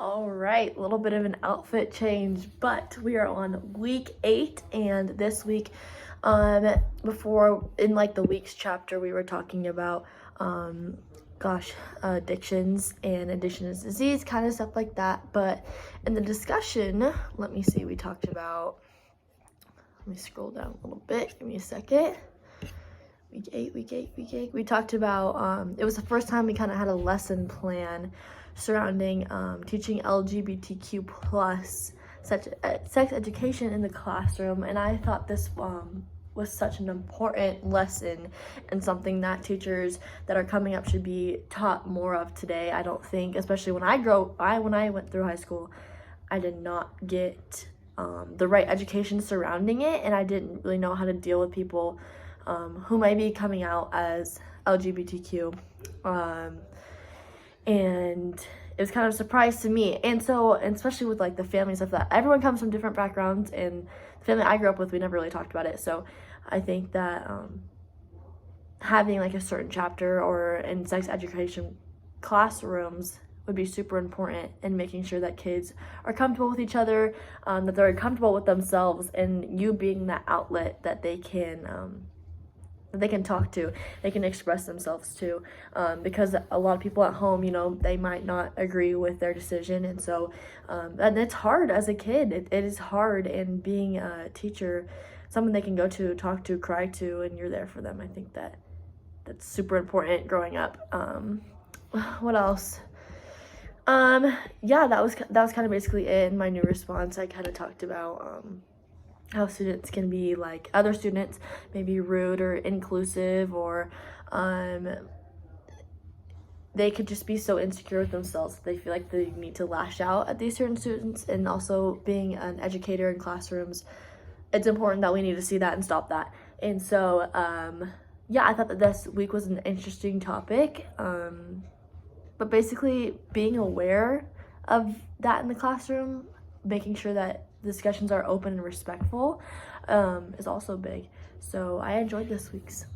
All right, a little bit of an outfit change, but we are on week 8, and this week, before in like the week's chapter, we were talking about, addictions and addiction is disease, kind of stuff like that. But in the discussion, let me see, we talked about, let me scroll down a little bit, give me a second. Week eight. We talked about, it was the first time we kind of had a lesson plan surrounding teaching LGBTQ plus sex education in the classroom. And I thought this was such an important lesson and something that teachers that are coming up should be taught more of today. I don't think, especially when I went through high school, I did not get the right education surrounding it, and I didn't really know how to deal with people who might be coming out as LGBTQ, and it was kind of a surprise to me. And so, and especially with like the family stuff, that everyone comes from different backgrounds, and the family I grew up with, we never really talked about it. So I think that having like a certain chapter or in sex education classrooms would be super important in making sure that kids are comfortable with each other, that they're comfortable with themselves, and you being that outlet that they can talk to, they can express themselves to, because a lot of people at home, they might not agree with their decision. And so and it's hard as a kid. It is hard, and being a teacher, someone they can go to, talk to, cry to, and you're there for them. I think that's super important growing up. What else? Yeah, that was kind of basically it in my new response. I kind of talked about how students can be like other students, maybe rude or inclusive, or they could just be so insecure with themselves that they feel like they need to lash out at these certain students. And also, being an educator in classrooms, it's important that we need to see that and stop that. And so yeah, I thought that this week was an interesting topic, but basically being aware of that in the classroom, making sure that discussions are open and respectful, is also big. So I enjoyed this week's.